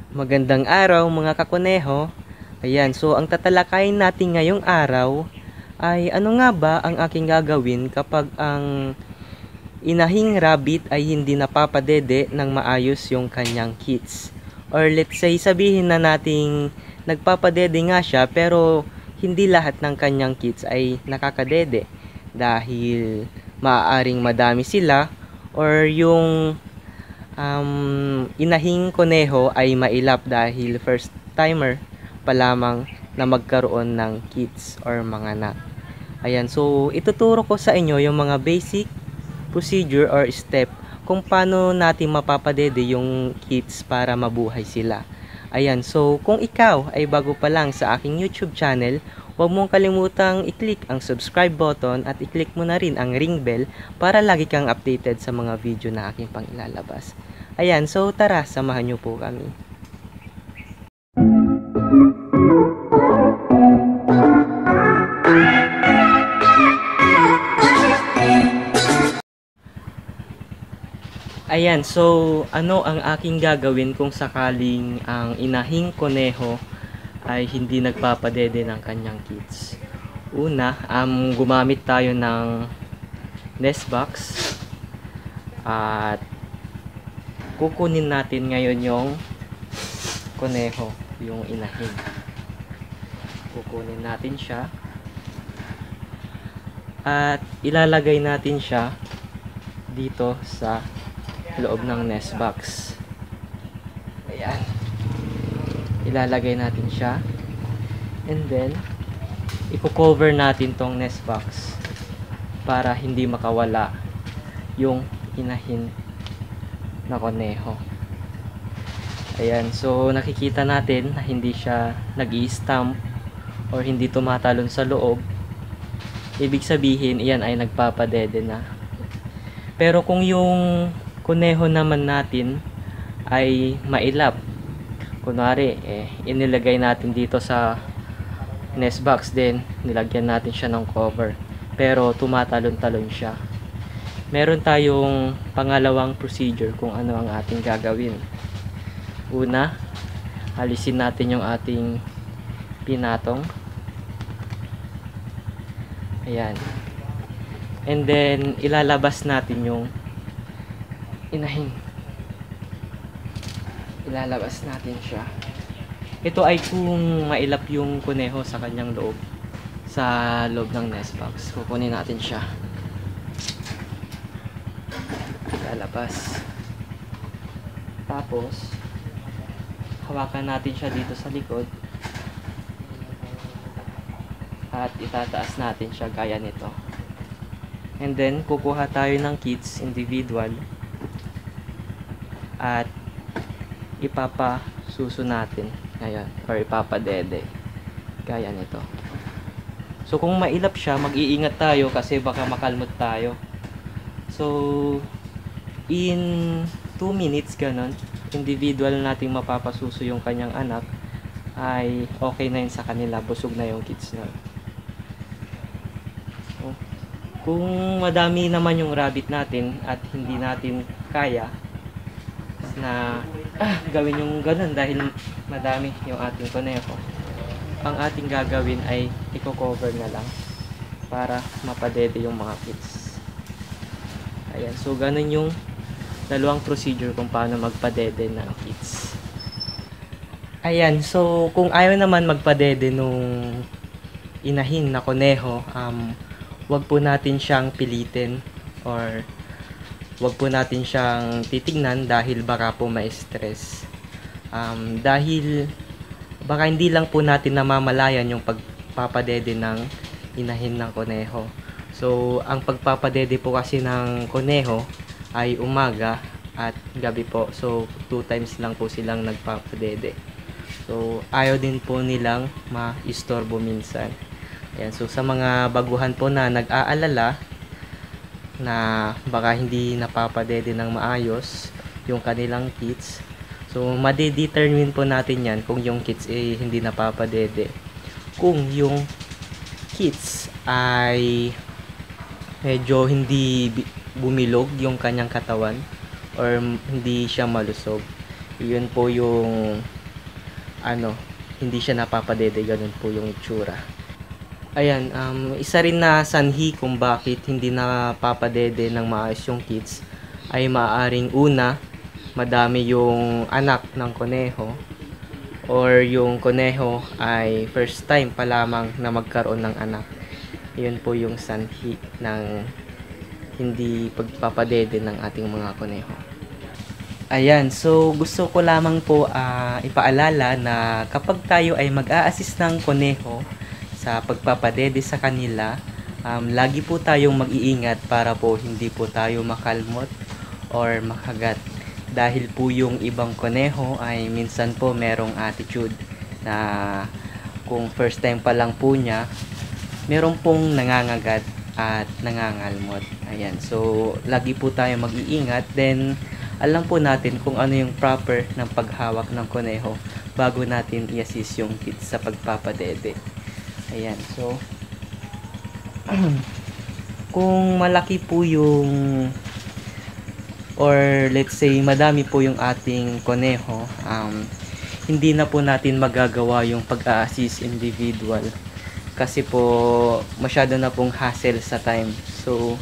Magandang araw mga kakuneho. Ayan, so ang tatalakayin natin ngayong araw ay ano nga ba ang aking gagawin kapag ang inahing rabbit ay hindi napapadede ng maayos yung kanyang kits. Or let's say sabihin na nating nagpapadede nga siya pero hindi lahat ng kanyang kits ay nakakadede dahil maaaring madami sila or yung inahing kuneho ay mailap dahil first timer pa lamang na magkaroon ng kids or mga anak. Ayan, so ituturo ko sa inyo yung mga basic procedure or step kung paano natin mapapadede yung kids para mabuhay sila. Ayan, so kung ikaw ay bago pa lang sa aking YouTube channel, huwag mong kalimutang i-click ang subscribe button at i-click mo na rin ang ring bell para lagi kang updated sa mga video na aking pang ilalabas. Ayan, so tara, samahan nyo po kami. Ayan, so ano ang aking gagawin kung sakaling ang inahing kuneho ay hindi nagpapadede ng kanyang kids? Una, gumamit tayo ng nest box at kukunin natin ngayon yung kuneho, yung inahin. Kukunin natin siya at ilalagay natin siya dito sa loob ng nest box. Ayan. Ilalagay natin siya and then i-cover natin tong nest box para hindi makawala yung inahin na kuneho. Ayan, so nakikita natin na hindi siya nag-i-stamp or hindi tumatalon sa loob. Ibig sabihin, iyan ay nagpapadede na. Pero kung yung kuneho naman natin ay mailap, kunwari, inilagay natin dito sa nest box din, nilagyan natin siya ng cover, pero tumatalon-talon siya. Meron tayong pangalawang procedure kung ano ang ating gagawin. Una, alisin natin yung ating pinatong. Ayan. And then, ilalabas natin yung inahin. Ilalabas natin siya. Ito ay kung mailap yung kuneho sa kanyang loob, sa loob ng nest box. Kukunin natin siya. Lalabas. Tapos hawakan natin siya dito sa likod at itataas natin siya gaya nito. And then kukuha tayo ng kits individual at ipapasuso natin ngayon or ipapadede gaya nito. So kung mailap siya, mag-iingat tayo kasi baka makalmot tayo. So in 2 minutes ganon, individual nating mapapasuso yung kanyang anak, ay okay na yun sa kanila, busog na yung kids na. So, kung madami naman yung rabbit natin at hindi natin kaya na gawin yung ganon dahil madami yung ating kuneho, ang ating gagawin ay i-cover na lang para mapadede yung mga kids. Ayan, so ganon yung dalawang procedure kung paano magpadede ng kids. Ayan, so kung ayaw naman magpadede nung inahin na kuneho, wag po natin siyang pilitin or wag po natin siyang titignan dahil baka po ma-stress. Dahil baka hindi lang po natin namamalayan yung pagpapadede ng inahin ng kuneho. So ang pagpapadede po kasi ng kuneho ay umaga at gabi po. So 2 times lang po silang nagpapadede. So ayaw din po nilang ma-istorbo minsan. Ayan, so sa mga baguhan po na nag-aalala na baka hindi napapadede ng maayos yung kanilang kits, so madedetermine po natin yan kung yung kits ay hindi napapadede kung yung kits ay medyo hindi bumilog yung kanyang katawan or hindi siya malusog. Yun po yung ano, hindi siya napapadede. Ganun po yung itsura. Ayan, isa rin na sanhi kung bakit hindi napapadede ng maayos yung kids ay maaaring una, madami yung anak ng koneho, or yung koneho ay first time pa lamang na magkaroon ng anak. Yun po yung sanhi ng hindi pagpapadede ng ating mga koneho. Ayan, so gusto ko lamang po ipaalala na kapag tayo ay mag-a-assist ng koneho sa pagpapadede sa kanila, lagi po tayong mag-iingat para po hindi po tayo makalmot or makagat. Dahil po yung ibang koneho ay minsan po merong attitude na kung first time pa lang po niya, meron pong nangangagat at nangangalmot. Ayan, so lagi po tayo mag-iingat. Then alam po natin kung ano yung proper ng paghawak ng koneho bago natin i-assist yung kids sa pagpapadede. Ayan, so kung malaki po yung, or let's say madami po yung ating koneho, hindi na po natin magagawa yung pag-a-assist individual kasi po masyado na pong hassle sa time. So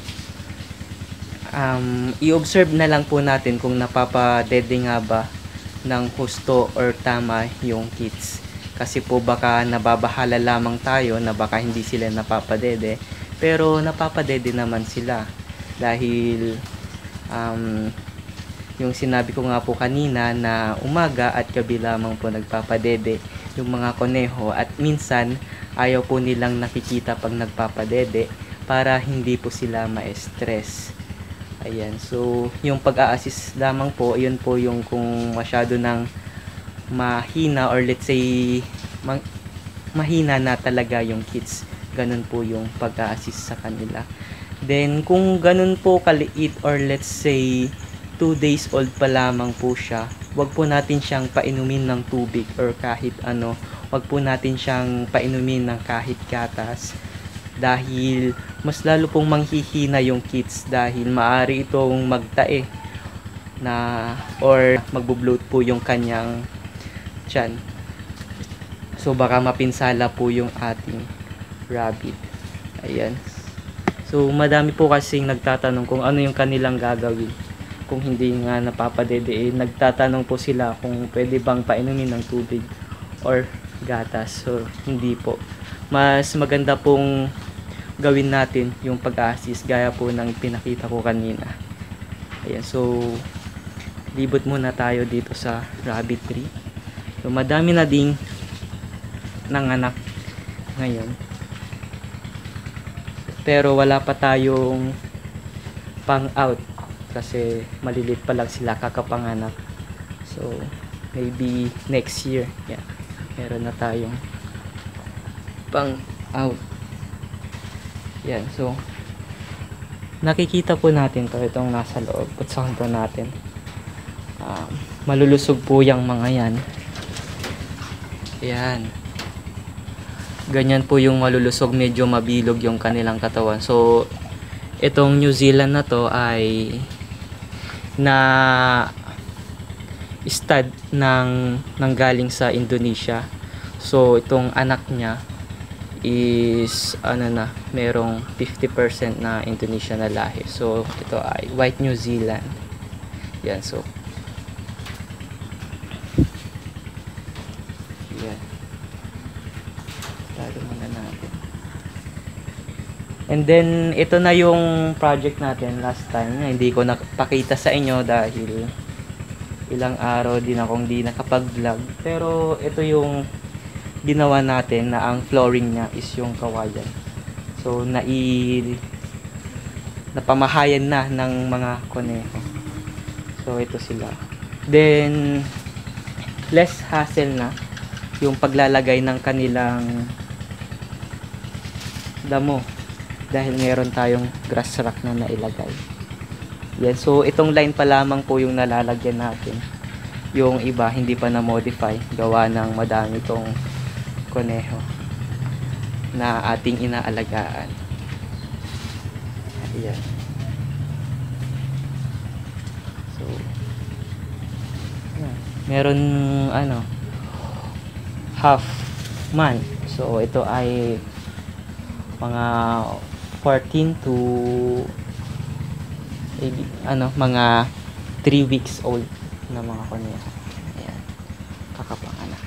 i-observe na lang po natin kung napapadede nga ba ng husto or tama yung kids. Kasi po baka nababahala lamang tayo na baka hindi sila napapadede, pero napapadede naman sila. Dahil yung sinabi ko nga po kanina na umaga at gabi lamang po nagpapadede yung mga koneho, at minsan ayaw po nilang nakikita pag nagpapadede para hindi po sila ma-stress. Ayan, so yung pag-a-assist lamang po, yun po yung kung masyado ng mahina, or let's say mahina na talaga yung kids, ganun po yung pag-a-assist sa kanila. Then kung ganun po kaliit, or let's say 2 days old pa lamang po siya, wag po natin siyang painumin ng tubig or kahit ano, wag po natin siyang painumin ng kahit gatas, dahil mas lalo pong manghihina yung kids, dahil maaari itong magtae na or magbo-bloat po yung kanyang tiyan. So baka mapinsala po yung ating rabbit. Ayan. So madami po kasing nagtatanong kung ano yung kanilang gagawin kung hindi nga napapadede. Nagtatanong po sila kung pwede bang painumin ng tubig or gatas. So hindi po. Mas maganda pong gawin natin yung pag-assist gaya po ng pinakita ko kanina. Ayan, so libot muna tayo dito sa rabbit tree. So madami na ding nanganak ngayon, pero wala pa tayong pang out kasi malilit pa lang sila kakapanganak. So maybe next year, yeah, meron na tayong pang out. Yan, so nakikita po natin to, itong nasa loob. Putsakan po natin. Malulusog po yung mga yan. Yan. Ganyan po yung malulusog, medyo mabilog yung kanilang katawan. So itong New Zealand na to ay na stud ng galing sa Indonesia. So itong anak niya is merong 50% na Indonesian na lahi. So ito ay white New Zealand. Yan, so yan. Talo muna natin. And then ito na yung project natin last time. Hindi ko napakita sa inyo dahil ilang araw din akong di nakapag-vlog. Pero ito yung ginawa natin, na ang flooring niya is yung kawayan. So napamahayan na ng mga koneho. So ito sila. Then less hassle na yung paglalagay ng kanilang damo dahil meron tayong grass rack na nailagay. Yan, so itong line pa lamang po yung nalalagyan natin. Yung iba hindi pa na modify, gawa ng madami itong koneho na ating inaalagaan. Ayan. So, yan. Meron half month. So ito ay mga 14 to mga 3 weeks old na mga kunya. Ayan, kakapanganak.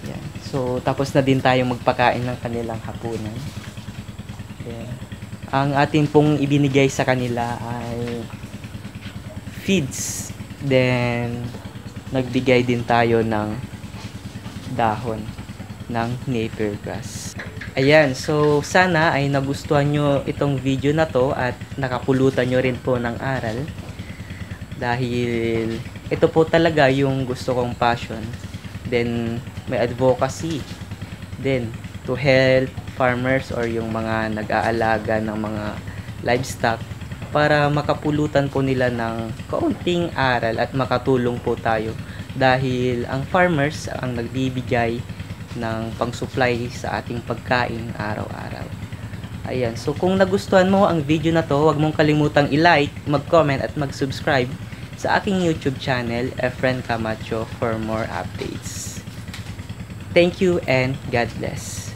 Ayan. So tapos na din tayong magpakain ng kanilang hapunan. Ayan. Ang atin pong ibinigay sa kanila ay feeds. Then nagbigay din tayo ng dahon ng napier grass. Ayan, so sana ay nagustuhan nyo itong video na to at nakapulutan nyo rin po ng aral. Dahil ito po talaga yung gusto kong passion. Then may advocacy. Then to help farmers or yung mga nag-aalaga ng mga livestock para makapulutan po nila ng kaunting aral at makatulong po tayo. Dahil ang farmers ang nagbibigay ng pang-supply sa ating pagkain araw-araw. Ayan, so kung nagustuhan mo ang video na to, huwag mong kalimutang i-like, mag-comment at mag-subscribe sa aking YouTube channel, Efren Camacho, for more updates. Thank you and God bless.